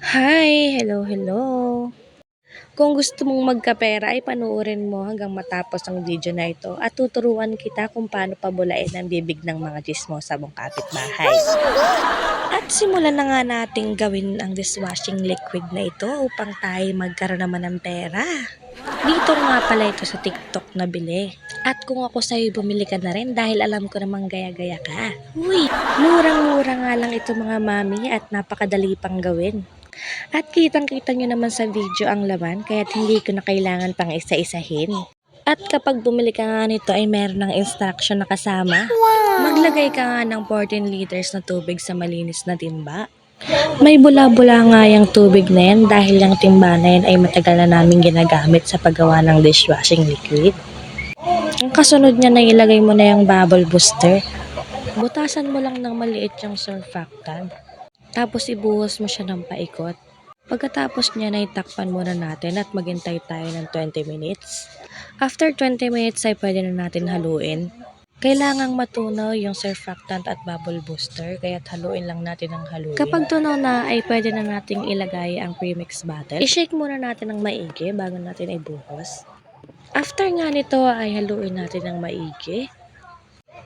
Hi! Hello, hello! Kung gusto mong magkapera ay panoorin mo hanggang matapos ang video na ito at tuturuan kita kung paano pabulain ang bibig ng mga tsismosa mong kapitbahay. At simulan na nga nating gawin ang dishwashing liquid na ito upang tayo magkaroon naman ng pera. Dito nga pala ito sa TikTok nabili. At kung ako sa'yo, bumili ka na rin dahil alam ko namang gaya-gaya ka. Uy, murang-mura nga lang ito mga mami at napakadali pang gawin. At kitang-kita nyo naman sa video ang laman kaya't hindi ko na kailangan pang isa-isahin. At kapag bumili ka nga nito ay meron ng instruction na kasama. Maglagay ka nga ng 14 liters na tubig sa malinis na timba. May bula-bula nga yung tubig na yan dahil yung timba na yan ay matagal na namin ginagamit sa paggawa ng dishwashing liquid. Ang kasunod niya na ilagay mo na yung bubble booster. Butasan mo lang ng maliit yung surfactant. Tapos ibuhos mo siya ng paikot. Pagkatapos niya na itakpan muna natin at maghintay tayo ng 20 minutes. After 20 minutes ay pwede na natin haluin. Kailangang matunaw yung surfactant at bubble booster kaya't haluin lang natin ang haluin. Kapag tunaw na ay pwede na nating ilagay ang premix bottle. I-shake muna natin ng maigi bago natin ibuhos. After nga nito ay haluin natin ng maigi.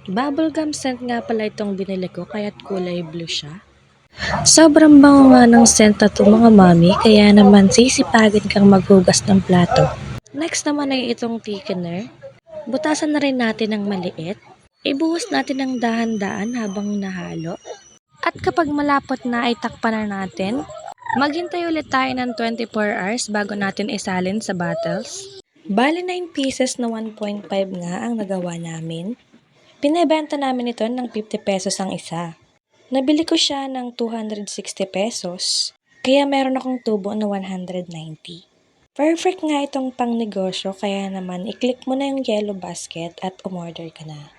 Bubblegum scent nga pala itong binili ko kaya't kulay blue siya. Sobrang bango nga ng scent na to mga mami, kaya naman sisipagin kang maghugas ng plato. Next naman ay itong thickener. Butasan na rin natin ng maliit. Ibuhos natin ng dahan-daan habang nahalo. At kapag malapot na ay takpan na natin. Maghintay ulit tayo ng 24 hours bago natin isalin sa bottles. Bali 9 pieces na 1.5 nga ang nagawa namin. Pinebenta namin ito ng 50 pesos ang isa. Nabili ko siya ng 260 pesos, kaya meron akong tubo na 190. Perfect nga itong pang negosyo, kaya naman i-click mo na yung yellow basket at umorder ka na.